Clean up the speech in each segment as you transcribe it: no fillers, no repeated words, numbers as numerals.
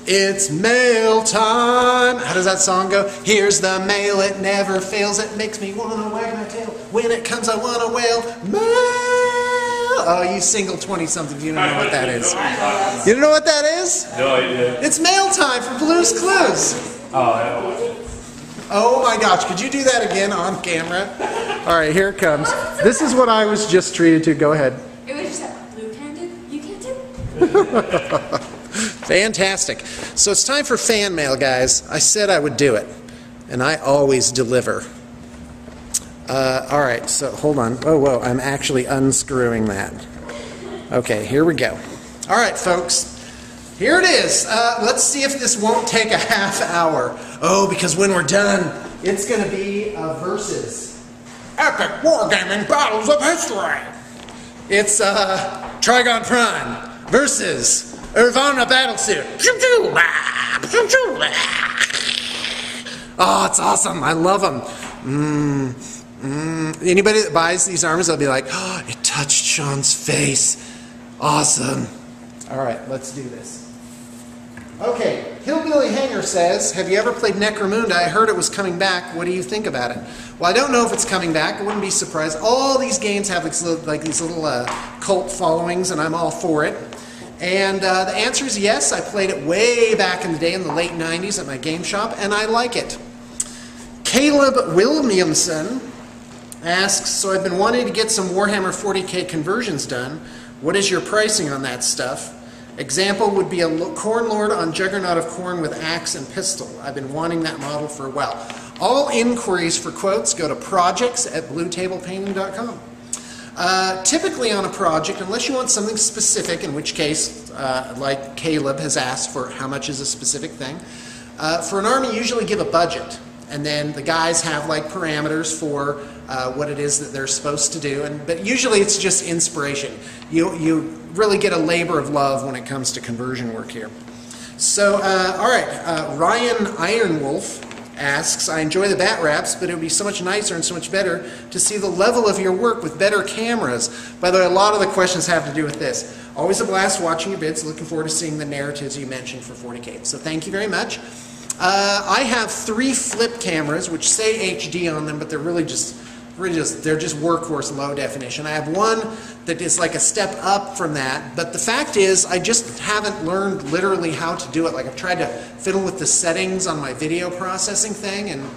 It's mail time. How does that song go? Here's the mail, it never fails. It makes me want to wag my tail. When it comes, I want to wail. Mail. Oh, you single 20-somethings, you don't know what that is. You don't know what that is? No idea. It's mail time for Blue's Clues. Oh, I don't watch it. Oh my gosh, could you do that again on camera? All right, here it comes. This is what I was just treated to. Go ahead. It was just that blue-handed. You can't do. Fantastic. So it's time for fan mail, guys. I said I would do it, and I always deliver. All right, so hold on. Oh, whoa, I'm actually unscrewing that. Okay, here we go. All right, folks. Here it is. Let's see if this won't take a half hour. Oh, because when we're done, it's going to be versus Epic Wargaming Battles of History. It's Trigon Prime versus Irvana Battlesuit. Oh, it's awesome. I love them. Anybody that buys these armors, they'll be like, oh, it touched Sean's face. Awesome. All right, let's do this. Okay, Hillbilly Hanger says, have you ever played Necromunda? I heard it was coming back. What do you think about it? Well, I don't know if it's coming back. I wouldn't be surprised. All these games have like these little cult followings, and I'm all for it. And the answer is yes. I played it way back in the day in the late 90s at my game shop, and I like it. Caleb Williamson asks, so I've been wanting to get some Warhammer 40K conversions done. What is your pricing on that stuff? Example would be a Khorne Lord on Juggernaut of Khorne with axe and pistol. I've been wanting that model for a while. All inquiries for quotes go to projects@bluetablepainting.com. Typically on a project, unless you want something specific, in which case, like Caleb has asked for how much is a specific thing, for an army you usually give a budget. And then the guys have like parameters for what it is that they're supposed to do. But usually it's just inspiration. You really get a labor of love when it comes to conversion work here. So, all right, Ryan Ironwolf asks, I enjoy the bat wraps, but it would be so much nicer and so much better to see the level of your work with better cameras. By the way, a lot of the questions have to do with this. Always a blast watching your vids. Looking forward to seeing the narratives you mentioned for 40K. So thank you very much. I have 3 flip cameras which say HD on them, but they're really just workhorse low definition. I have one that is like a step up from that, but the fact is I just haven't learned literally how to do it. Like I've tried to fiddle with the settings on my video processing thing, and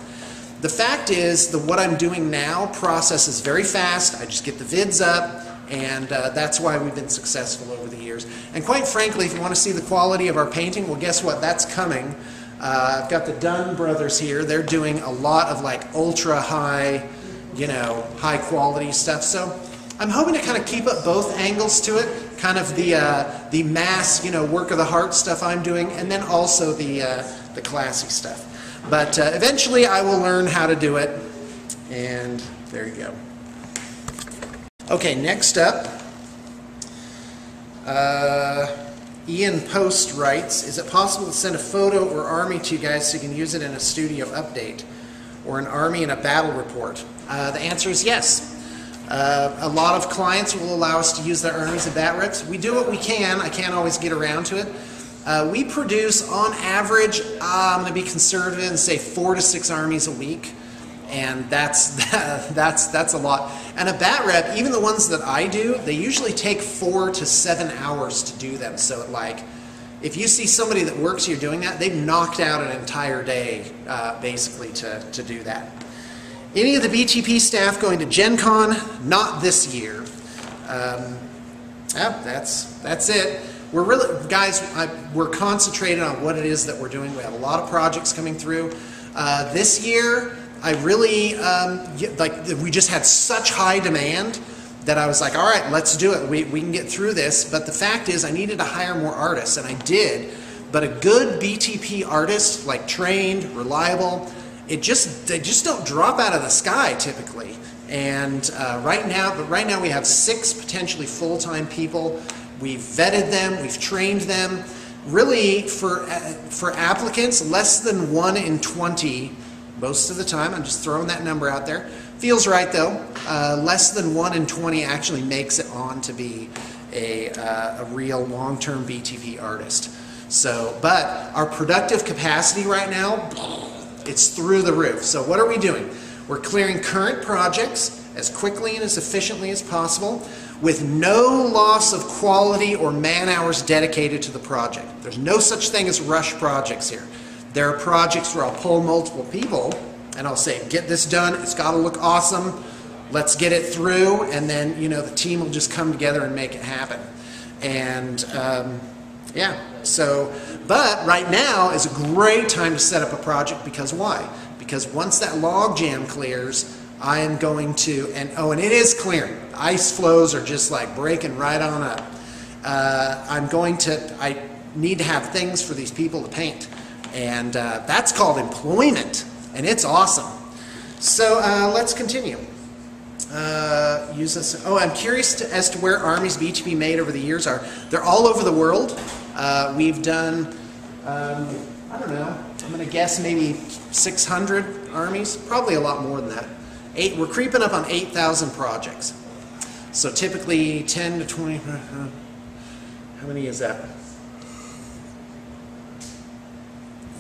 the fact is what I'm doing now processes very fast. I just get the vids up, and that's why we've been successful over the years. And quite frankly, if you want to see the quality of our painting, well, guess what? That's coming. I've got the Dunn brothers here. They're doing a lot of like ultra high, high quality stuff. So I'm hoping to kind of keep up both angles to it, kind of the mass, work of the heart stuff I'm doing, and then also the classy stuff. But eventually I will learn how to do it, and there you go. Okay, next up. Ian Post writes, is it possible to send a photo or army to you guys so you can use it in a studio update or an army in a battle report? The answer is yes. A lot of clients will allow us to use their armies and bat reps. We do what we can. I can't always get around to it. We produce on average, I'm going to be conservative and say 4 to 6 armies a week. And that's a lot. And a bat rep, even the ones that I do, they usually take 4 to 7 hours to do them. So like, if you see somebody that works here doing that, they've knocked out an entire day basically to do that. Any of the BTP staff going to Gen Con? Not this year. That's it. We're really, guys, we're concentrated on what it is that we're doing. We have a lot of projects coming through. This year, I really, we just had such high demand that I was like, all right, let's do it. We can get through this. But the fact is, I needed to hire more artists, and I did. But a good BTP artist, like trained, reliable, they just don't drop out of the sky typically. And right now we have 6 potentially full-time people. We've vetted them, we've trained them. Really, for applicants, less than 1 in 20. Most of the time, I'm just throwing that number out there. Feels right though. Less than 1 in 20 actually makes it on to be a real long-term BTP artist. So, but our productive capacity right now, it's through the roof. So what are we doing? We're clearing current projects as quickly and as efficiently as possible with no loss of quality or man hours dedicated to the project. There's no such thing as rush projects here. There are projects where I'll pull multiple people and I'll say, get this done, it's got to look awesome, let's get it through, and then, you know, the team will just come together and make it happen. And yeah, so, but right now is a great time to set up a project because why? Because once that log jam clears, I am going to, and oh, and it is clearing. Ice flows are just like breaking right on up. I need to have things for these people to paint. And that's called employment, and it's awesome. So let's continue. Use this. Oh, I'm curious as to where Army's BTP made over the years are. They're all over the world. We've done, I don't know, I'm going to guess maybe 600 armies, probably a lot more than that. We're creeping up on 8,000 projects. So typically 10 to 20, how many is that?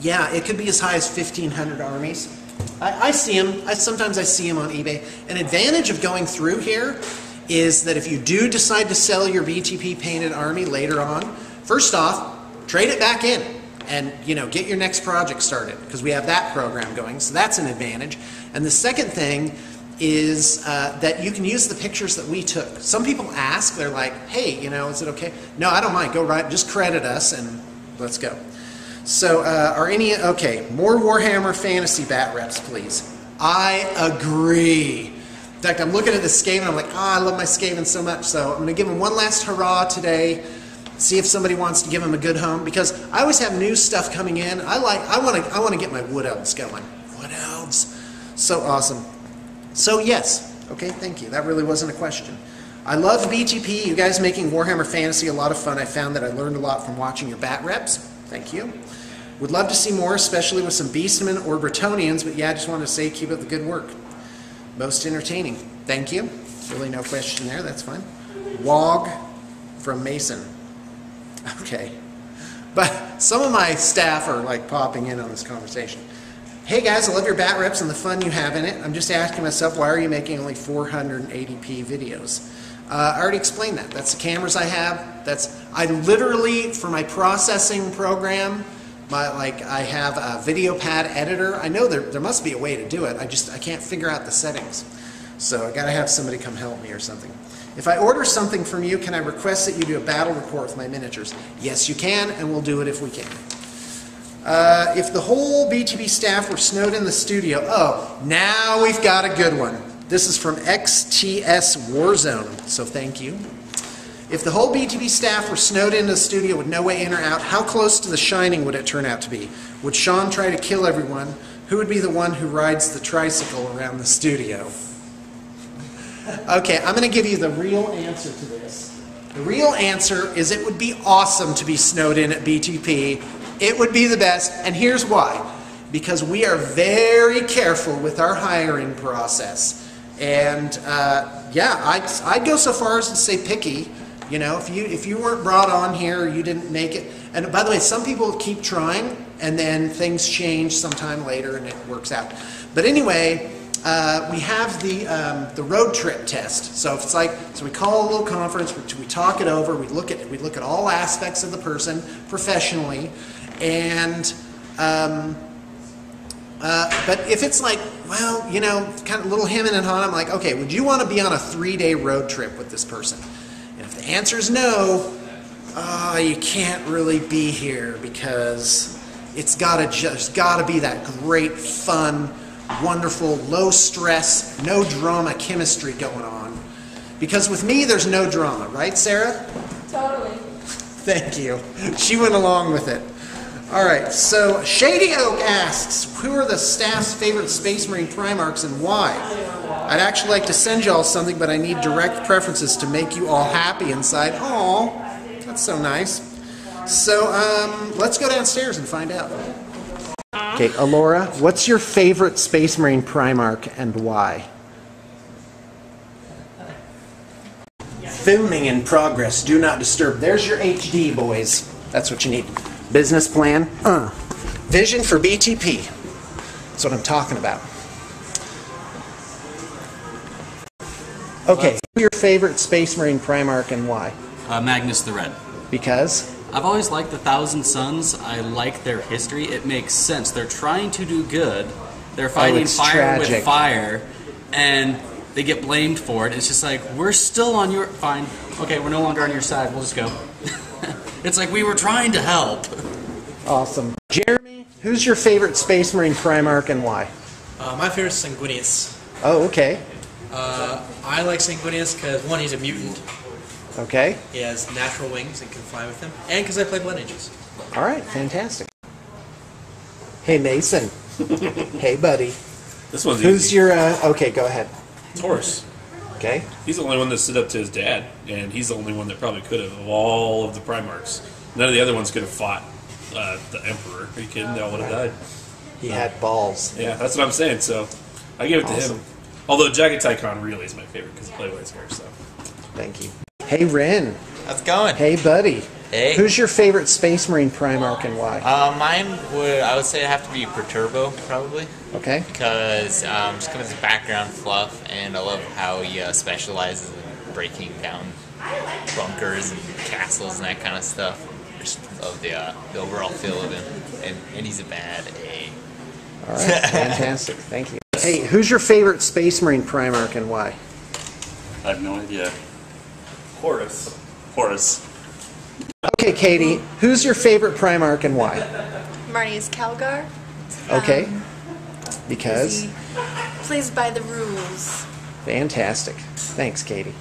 Yeah, it could be as high as 1,500 armies. I see them. Sometimes I see them on eBay. An advantage of going through here is that if you do decide to sell your BTP painted army later on, first off, trade it back in and, you know, get your next project started because we have that program going. So that's an advantage. And the second thing is that you can use the pictures that we took. Some people ask, they're like, hey, you know, is it okay? No, I don't mind. Go right, just credit us and let's go. So okay, more Warhammer Fantasy bat reps, please. I agree. In fact, I'm looking at the Skaven, I'm like, I love my Skaven so much, so I'm going to give them one last hurrah today, see if somebody wants to give them a good home, because I always have new stuff coming in. I want to get my Wood Elves going. Wood Elves. So awesome. So yes, okay, thank you. That really wasn't a question. I love BTP. You guys making Warhammer Fantasy a lot of fun. I found that I learned a lot from watching your bat reps. Thank you. Would love to see more, especially with some Beastmen or Bretonians, but yeah, I just wanted to say keep up the good work. Most entertaining. Thank you. Really no question there, that's fine. Wog from Mason. Okay. But some of my staff are like popping in on this conversation. Hey guys, I love your bat reps and the fun you have in it. I'm just asking myself, why are you making only 480p videos? I already explained that. That's the cameras I have. I literally, for my processing program, I have a video pad editor. I know there must be a way to do it. I can't figure out the settings. So I gotta have somebody come help me or something. If I order something from you, can I request that you do a battle report with my miniatures? Yes, you can, and we'll do it if we can. If the whole BTP staff were snowed in the studio, oh, now we've got a good one. This is from XTS Warzone, so thank you. If the whole BTP staff were snowed into the studio with no way in or out, how close to The Shining would it turn out to be? Would Sean try to kill everyone? Who would be the one who rides the tricycle around the studio? Okay, I'm going to give you the real answer to this. The real answer is it would be awesome to be snowed in at BTP. It would be the best, and here's why. Because we are very careful with our hiring process. And yeah, I'd go so far as to say picky. You know, if you weren't brought on here, you didn't make it. And by the way, some people keep trying, and then things change sometime later, and it works out. But anyway, we have the road trip test. So if it's like, so we call a little conference, we talk it over, we look at all aspects of the person professionally, and but if it's like, well, you know, kind of little hemming and hawing, I'm like, okay, would you want to be on a 3-day road trip with this person? And if the answer is no, you can't really be here because it's just gotta be that great, fun, wonderful, low stress, no drama chemistry going on. Because with me, there's no drama, right, Sarah? Totally. Thank you. She went along with it. All right, so Shady Oak asks, who are the staff's favorite Space Marine Primarchs and why? I'd actually like to send you all something, but I need direct preferences to make you all happy inside. Aw, that's so nice. So let's go downstairs and find out. Okay, Alora, what's your favorite Space Marine Primarch and why? Filming in progress. Do not disturb. There's your HD, boys. That's what you need. Business plan? Vision for BTP. That's what I'm talking about. Okay, who's your favorite Space Marine Primarch and why? Magnus the Red. Because? I've always liked the Thousand Suns. I like their history. It makes sense. They're trying to do good. They're fighting fire tragic. with fire, and they get blamed for it. It's just like, we're still on your... Fine. Okay, we're no longer on your side. We'll just go. It's like, we were trying to help. Awesome. Jeremy, who's your favorite Space Marine Primarch and why? My favorite is Sanguinius. Oh, okay. I like Sanguinius because, one, he's a mutant. Okay. He has natural wings and can fly with them. And because I play Blood Angels. All right, fantastic. Hey, Mason. Hey, buddy. This one's Who's easy. your... okay, go ahead. Taurus. Okay. He's the only one that stood up to his dad, and he's the only one that probably could have, of all of the Primarchs. None of the other ones could have fought the Emperor. Are you kidding? They all would have died. He had balls. Yeah, that's what I'm saying, so I give it to him. Although Jagged Tycon really is my favorite because of Playway Scar, so. Thank you. Hey, Ren. How's it going? Hey, buddy. Hey. Who's your favorite Space Marine Primarch and why? Mine would, I would say, have to be Perturbo, probably. Okay. Because just because of his background fluff, and I love how he specializes in breaking down bunkers and castles and that kind of stuff. Just love the overall feel of him, and he's a bad A. All right, fantastic. Thank you. Hey, who's your favorite Space Marine Primarch and why? I have no idea. Horus. Horus. Okay, Katie, who's your favorite Primarch and why? Marty's Calgar. Okay. Because? He plays by the rules. Fantastic. Thanks, Katie.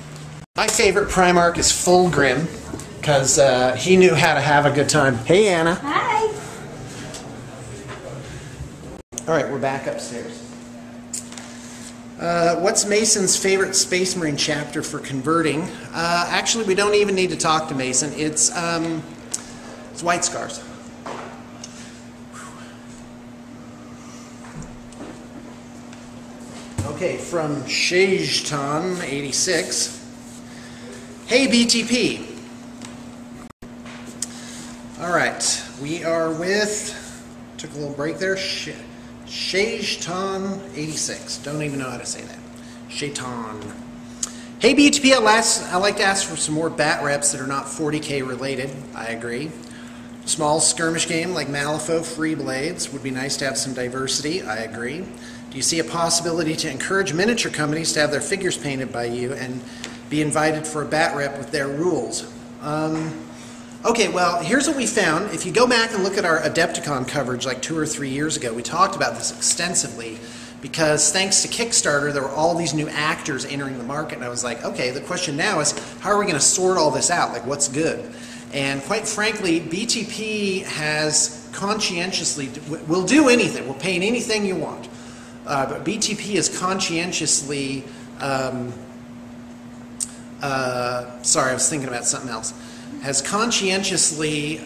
My favorite Primarch is Fulgrim, because he knew how to have a good time. Hey, Anna. Hi. All right, we're back upstairs. What's Mason's favorite Space Marine chapter for converting? Actually, we don't even need to talk to Mason. It's White Scars. Okay, from Shejtan 86. Hey, BTP. All right, we are with, took a little break there, Shejtan 86. Don't even know how to say that. Shaitan. Hey, BTP, I like to ask for some more bat reps that are not 40K related. I agree. Small skirmish game like Malifaux Free Blades would be nice to have some diversity. I agree. Do you see a possibility to encourage miniature companies to have their figures painted by you and be invited for a bat rep with their rules? Okay, well, here's what we found. If you go back and look at our Adepticon coverage like 2 or 3 years ago, we talked about this extensively because thanks to Kickstarter, there were all these new actors entering the market, and I was like, okay, the question now is, how are we going to sort all this out? Like, what's good? And quite frankly, BTP has conscientiously, we'll do anything, we'll paint anything you want, but BTP is conscientiously, sorry, I was thinking about something else, has conscientiously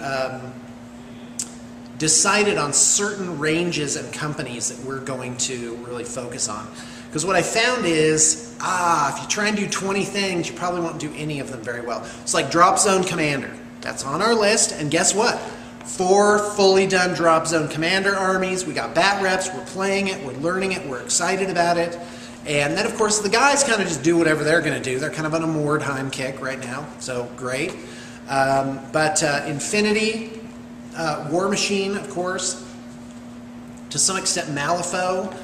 decided on certain ranges and companies that we're going to really focus on. Because what I found is, if you try and do 20 things, you probably won't do any of them very well. It's like Drop Zone Commander. That's on our list, and guess what? 4 fully done Drop Zone Commander armies. We got bat reps, we're playing it, we're learning it, we're excited about it. And then, of course, the guys kind of just do whatever they're going to do. They're kind of on a Mordheim kick right now, so great. But Infinity, War Machine, of course, to some extent Malifaux,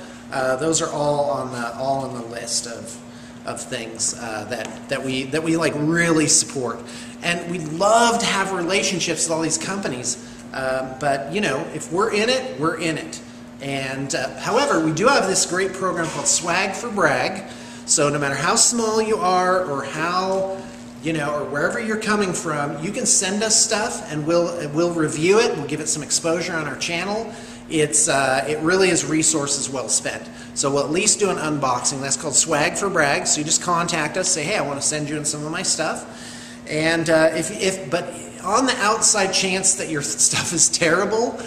those are all on the list of things that we like really support, and we'd love to have relationships with all these companies. But you know, if we're in it, we're in it. And however, we do have this great program called Swag for Brag. So no matter how small you are or how, you know, or wherever you're coming from, you can send us stuff and we'll review it. We'll give it some exposure on our channel. It really is resources well spent. So we'll at least do an unboxing. That's called Swag for Brag. So you just contact us, say, hey, I want to send you in some of my stuff. And but on the outside chance that your stuff is terrible,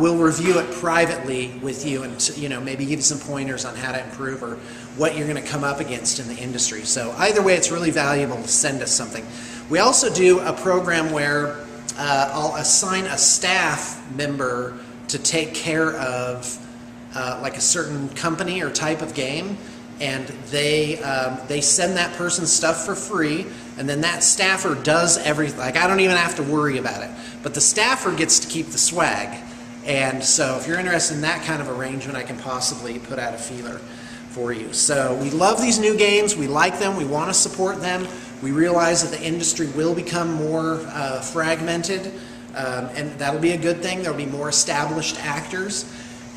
we'll review it privately with you and, you know, maybe give you some pointers on how to improve or what you're going to come up against in the industry. So either way, it's really valuable to send us something. We also do a program where I'll assign a staff member to take care of like a certain company or type of game, and they send that person stuff for free, and then that staffer does everything. Like, I don't even have to worry about it, but the staffer gets to keep the swag. And so if you're interested in that kind of arrangement, I can possibly put out a feeler for you. So we love these new games. We like them. We want to support them. We realize that the industry will become more fragmented, and that'll be a good thing. There'll be more established actors.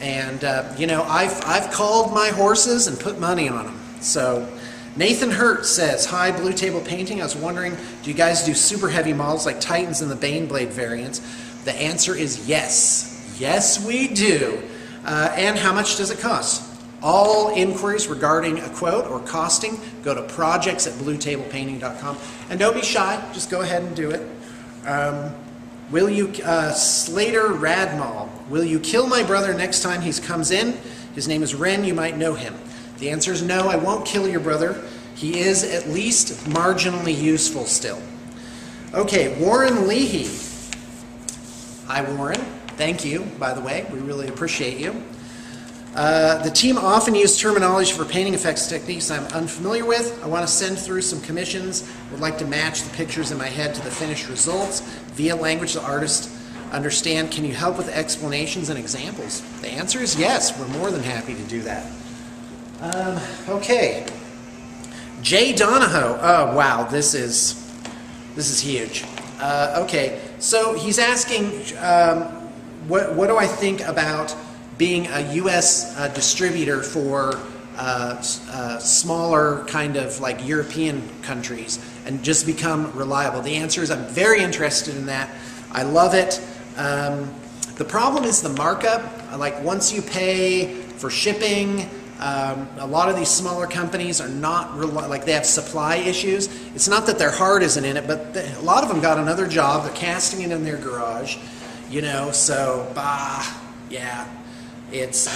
And, you know, I've called my horses and put money on them. So Nathan Hurt says, "Hi, Blue Table Painting. I was wondering, do you guys do super heavy models like Titans and the Baneblade variants?" The answer is yes. Yes, we do. And how much does it cost? All inquiries regarding a quote or costing, go to projects@bluetablepainting.com. And don't be shy, just go ahead and do it. Will you, Slater Radmal, will you kill my brother next time he comes in? His name is Ren, you might know him. The answer is no, I won't kill your brother. He is at least marginally useful still. Okay, Warren Leahy. Hi, Warren. Thank you, by the way. We really appreciate you. The team often use terminology for painting effects techniques I'm unfamiliar with. I want to send through some commissions. Would like to match the pictures in my head to the finished results via language the artists understand. Can you help with explanations and examples? The answer is yes. We're more than happy to do that. Okay. Jay Donahoe. Oh, wow. This is huge. Okay. So he's asking, what do I think about being a U.S. Distributor for smaller kind of like European countries and just become reliable? The answer is I'm very interested in that. I love it. The problem is the markup. Like, once you pay for shipping, a lot of these smaller companies are not like, they have supply issues. It's not that their heart isn't in it, but a lot of them got another job. They're casting it in their garage, you know. So, yeah. It's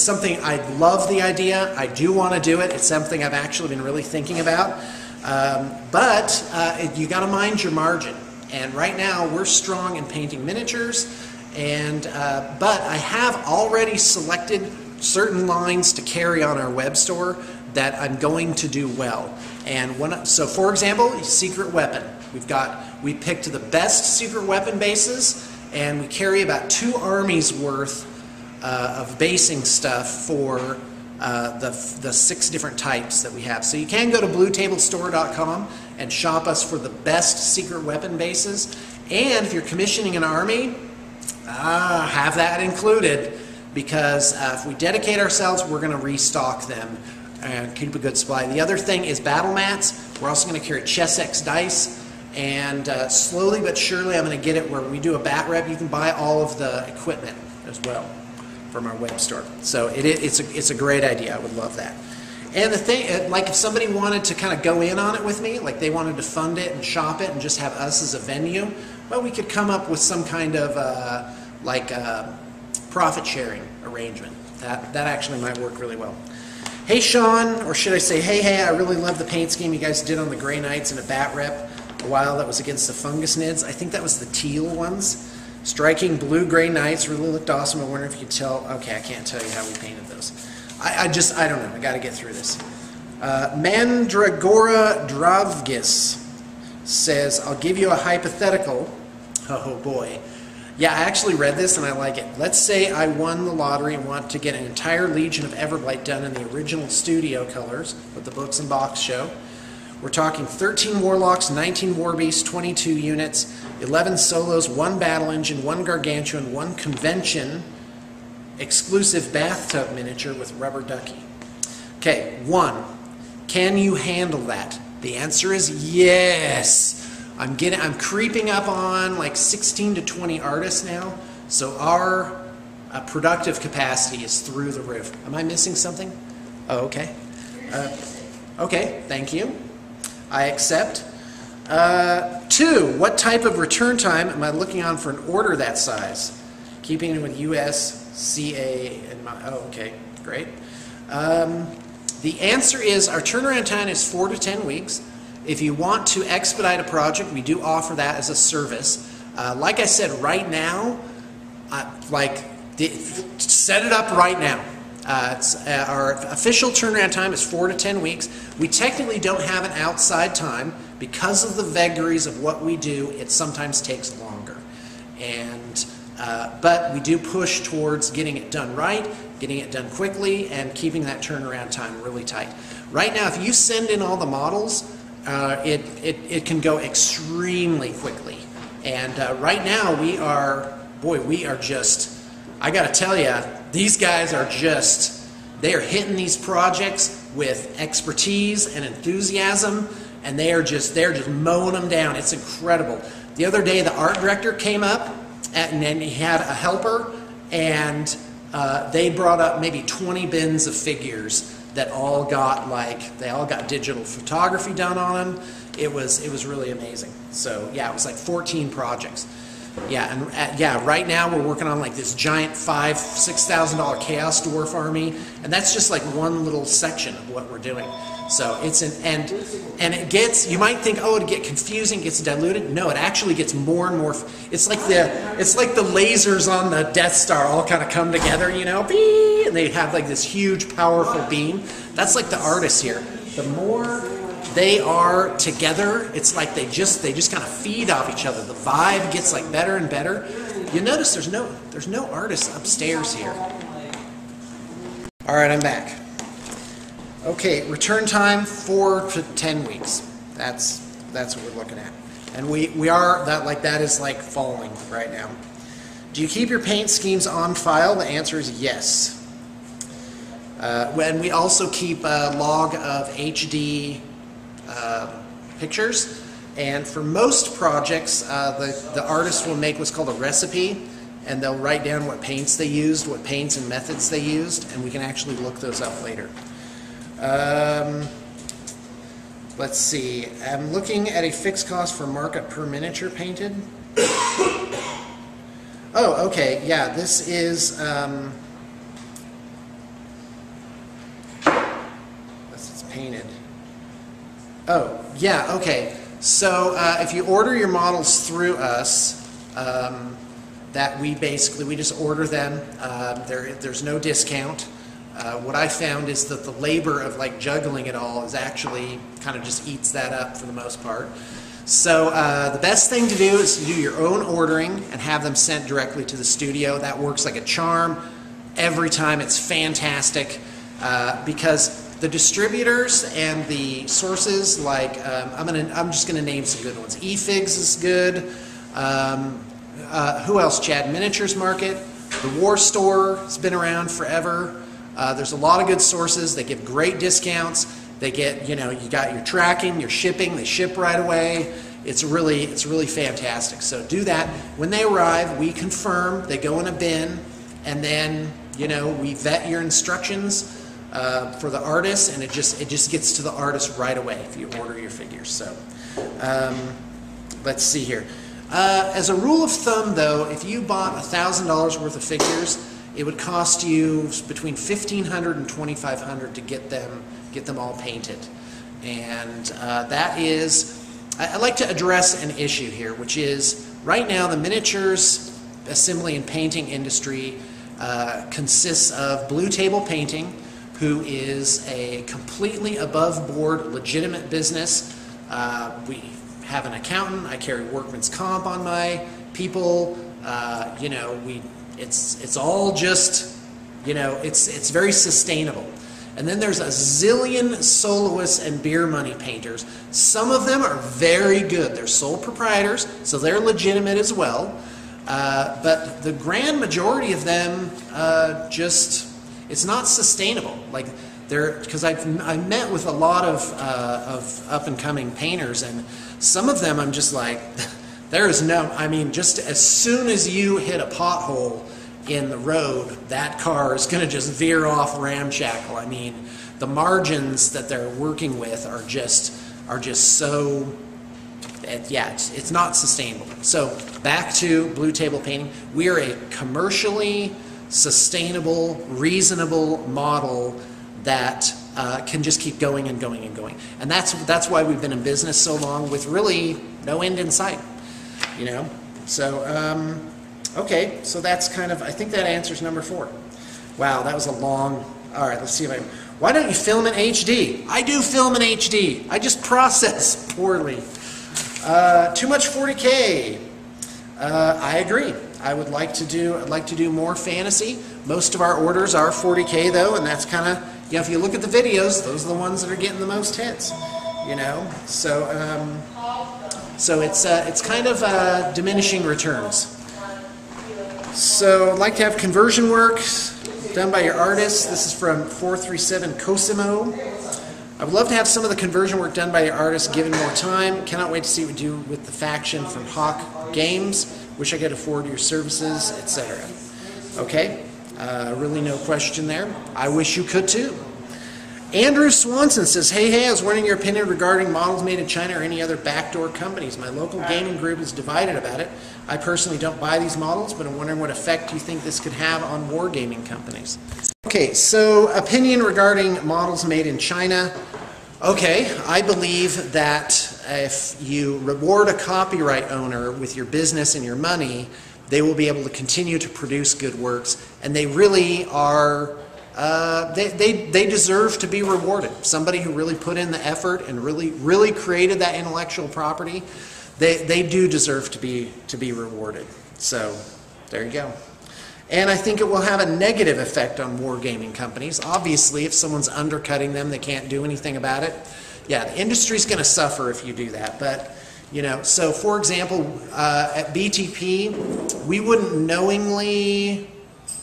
something, I love the idea. I do want to do it. It's something I've actually been really thinking about. But you got to mind your margin. And right now we're strong in painting miniatures. And but I have already selected certain lines to carry on our web store that I'm going to do well. And so, for example, secret weapon. We picked the best secret weapon bases, and we carry about 2 armies worth of basing stuff for the 6 different types that we have. So you can go to bluetablestore.com and shop us for the best secret weapon bases. And if you're commissioning an army, have that included, because if we dedicate ourselves, we're going to restock them and keep a good supply. The other thing is battle mats. We're also going to carry Chessex dice. And slowly but surely I'm going to get it where we do a bat rep. You can buy all of the equipment as well from our web store. So it's a great idea. I would love that. And the thing, like, if somebody wanted to kind of go in on it with me, like they wanted to fund it and shop it and just have us as a venue, well, we could come up with some kind of profit sharing arrangement. That actually might work really well. Hey Sean, or should I say hey, I really love the paint scheme you guys did on the Grey Knights and a bat rep a while that was against the Fungus Nids. I think that was the teal ones. Striking blue-gray Knights really looked awesome. I wonder if you could tell. Okay, I can't tell you how we painted those. I don't know. I got to get through this. Mandragora Dravgis says, I'll give you a hypothetical. Oh boy. Yeah, I actually read this and I like it. Let's say I won the lottery and want to get an entire Legion of Everblight done in the original studio colors with the Books and Box show. We're talking 13 Warlocks, 19 Warbeasts, 22 units, 11 solos, 1 battle engine, 1 gargantuan, 1 convention, exclusive bathtub miniature with rubber ducky. Okay, 1. Can you handle that? The answer is yes. I'm creeping up on like 16 to 20 artists now, so our productive capacity is through the roof. Am I missing something? Oh, okay. Okay, thank you. I accept. 2, what type of return time am I looking on for an order that size? Keeping it with US, CA, and my, oh, okay, great. The answer is our turnaround time is 4 to 10 weeks. If you want to expedite a project, we do offer that as a service. Like I said, right now, set it up right now. Our official turnaround time is 4 to 10 weeks. We technically don't have an outside time. Because of the vagaries of what we do, it sometimes takes longer. And but we do push towards getting it done right, getting it done quickly, and keeping that turnaround time really tight. Right now, if you send in all the models, it can go extremely quickly. And right now, we are just, I got to tell you, these guys are just, they are hitting these projects with expertise and enthusiasm, and they're just mowing them down. It's incredible. The other day, the art director came up, and then he had a helper, and they brought up maybe 20 bins of figures that all got digital photography done on them. It was really amazing. So yeah, it was like 14 projects. Yeah, and right now we're working on like this giant $6,000 Chaos Dwarf army, and that's just like one little section of what we're doing. So it's and it gets, you might think, oh, it'd get confusing, gets diluted. No, it actually gets more and more. It's like the lasers on the Death Star all kind of come together, you know, and they have like this huge, powerful beam. That's like the artists here. The more they are together, it's like they just kind of feed off each other. The vibe gets like better and better. You notice there's no artists upstairs here. All right, I'm back. Okay, return time 4 to 10 weeks. That's what we're looking at, and we are that is like falling right now. Do you keep your paint schemes on file? The answer is yes. When we also keep a log of HD pictures, and for most projects, the artist will make what's called a recipe, and they'll write down what paints they used, what paints and methods they used, and we can actually look those up later. Let's see. I'm looking at a fixed cost for markup per miniature painted. Oh, okay. Yeah, this is. It's painted. Oh, yeah. Okay. So if you order your models through us, that we just order them. There's no discount. What I found is that the labor of like juggling it all is actually kind of just eats that up for the most part. So the best thing to do is to do your own ordering and have them sent directly to the studio. That works like a charm every time. It's fantastic because the distributors and the sources, like I'm just gonna name some good ones. eFigs is good. Who else? Chad? Miniatures Market. The War Store has been around forever. There's a lot of good sources. They give great discounts. They get, you got your tracking, your shipping. They ship right away. It's really fantastic. So do that. When they arrive, we confirm. They go in a bin, and then we vet your instructions for the artist, and it just gets to the artist right away if you order your figures. So let's see here. As a rule of thumb, though, if you bought $1,000 worth of figures, it would cost you between $1,500 and $2,500 to get them all painted, and that is. I'd like to address an issue here, which is right now the miniatures assembly and painting industry consists of Blue Table Painting, who is a completely above-board, legitimate business. We have an accountant. I carry workman's comp on my people. It's all just, it's very sustainable. And then there's a zillion soloists and beer money painters. Some of them are very good. They're sole proprietors, so they're legitimate as well. But the grand majority of them it's not sustainable. Like because I've met with a lot of up and coming painters, and some of them I'm just like, just as soon as you hit a pothole in the road, that car is going to just veer off ramshackle. I mean, the margins that they're working with are just so, it's not sustainable. So back to Blue Table Painting, we are a commercially sustainable, reasonable model that can just keep going and going and going. And that's why we've been in business so long with really no end in sight, So, okay, so that's kind of, I think that answers number 4. Wow, that was a long, all right, let's see if I, why don't you film in HD? I do film in HD. I just process poorly. Too much 40K. I agree. I'd like to do more fantasy. Most of our orders are 40K though, and that's kind of, you know, if you look at the videos, those are the ones that are getting the most hits, you know. So, so it's kind of diminishing returns. So I'd like to have conversion work done by your artist. This is from 437 Cosimo. I would love to have some of the conversion work done by your artist given more time. Cannot wait to see what you do with the faction from Hawk Games. Wish I could afford your services, etc. Okay, really no question there. I wish you could too. Andrew Swanson says, hey, I was wondering your opinion regarding models made in China or any other backdoor companies. My local gaming group is divided about it. I personally don't buy these models, but I'm wondering what effect you think this could have on wargaming companies. Okay, so opinion regarding models made in China. Okay, I believe that if you reward a copyright owner with your business and your money, they will be able to continue to produce good works, and they really are, they deserve to be rewarded. Somebody who really put in the effort and really created that intellectual property, they do deserve to be rewarded. So there you go. And I think it will have a negative effect on wargaming companies. Obviously, if someone's undercutting them, they can't do anything about it. Yeah, the industry's going to suffer if you do that. But, you know, so for example, at BTP, we wouldn't knowingly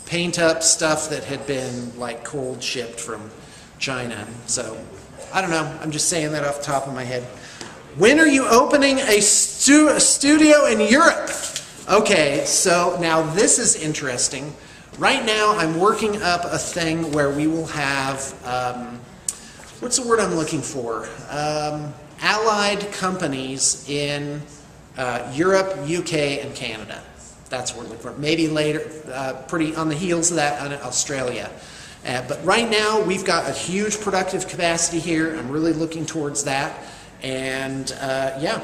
paint up stuff that had been like cold shipped from China. So, I don't know. I'm just saying that off the top of my head. When are you opening a studio in Europe? Okay, so now this is interesting. Right now I'm working up a thing where we will have, what's the word I'm looking for? Allied companies in Europe, UK, and Canada. That's what we're looking for. Maybe later, pretty on the heels of that, in Australia. But right now we've got a huge productive capacity here. I'm really looking towards that. And yeah.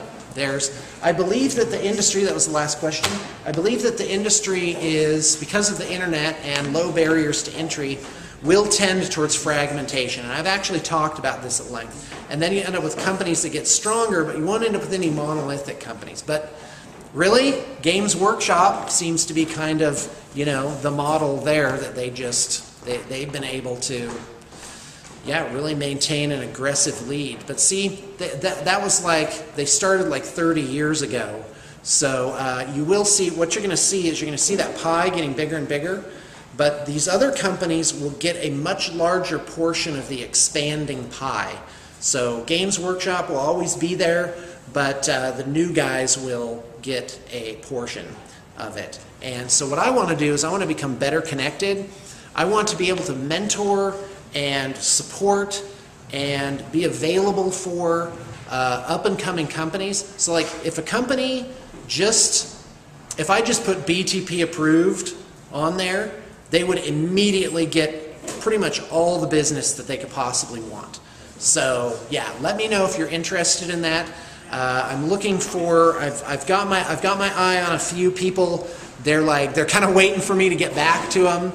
I believe that the industry, that was the last question, I believe that the industry is, because of the internet and low barriers to entry, will tend towards fragmentation. And I've actually talked about this at length. And then you end up with companies that get stronger, but you won't end up with any monolithic companies. But really, Games Workshop seems to be kind of, you know, the model there that they've been able to, yeah, really maintain an aggressive lead. But see, that was like, they started like 30 years ago. So you will see, what you're going to see is you're going to see that pie getting bigger and bigger. But these other companies will get a much larger portion of the expanding pie. So Games Workshop will always be there, but the new guys will get a portion of it. And so what I want to do is I want to become better connected. I want to be able to mentor and support and be available for up-and-coming companies. So like if a company if I just put BTP approved on there, they would immediately get pretty much all the business that they could possibly want. So yeah, let me know if you're interested in that. I'm looking for, I've got my eye on a few people. They're kind of waiting for me to get back to them.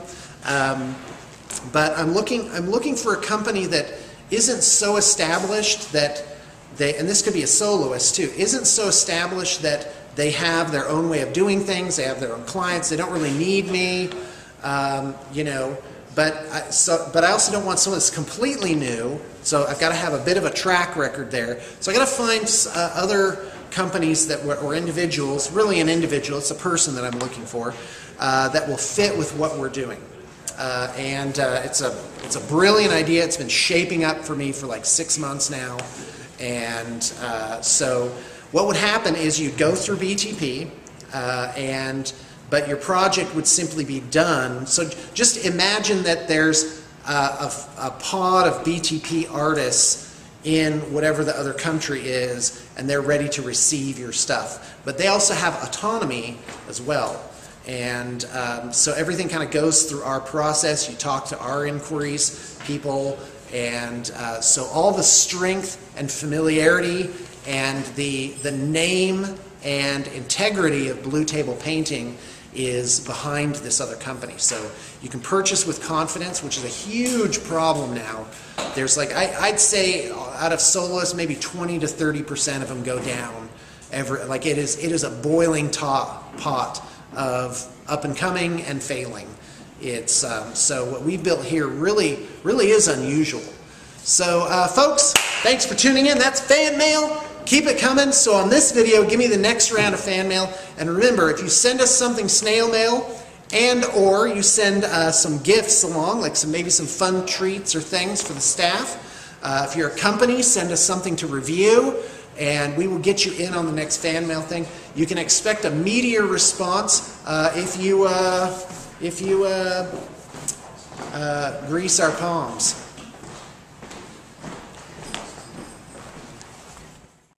But I'm looking for a company that isn't so established that and this could be a soloist too, isn't so established that they have their own way of doing things, they have their own clients, they don't really need me, you know, but I also don't want someone that's completely new, so I've got to have a bit of a track record there. So I got to find other companies or individuals, really an individual, it's a person that I'm looking for, that will fit with what we're doing. It's a brilliant idea. It's been shaping up for me for like 6 months now. And so what would happen is you'd go through BTP, but your project would simply be done. So just imagine that there's a pod of BTP artists in whatever the other country is, and they're ready to receive your stuff. But they also have autonomy as well. And so everything kind of goes through our process. You talk to our inquiries people, and so all the strength and familiarity and the name and integrity of Blue Table Painting is behind this other company. So you can purchase with confidence, which is a huge problem now. There's like, I'd say out of soloists, maybe 20 to 30% of them go down. Like it is a boiling pot of up and coming and failing. It's so what we built here really is unusual. So folks, thanks for tuning in. That's fan mail. Keep it coming. So on this video, give me the next round of fan mail. And remember, if you send us something snail mail, and or you send some gifts along, like maybe some fun treats or things for the staff. If you're a company, send us something to review, and we will get you in on the next fan mail thing. You can expect a meteor response if you grease our palms.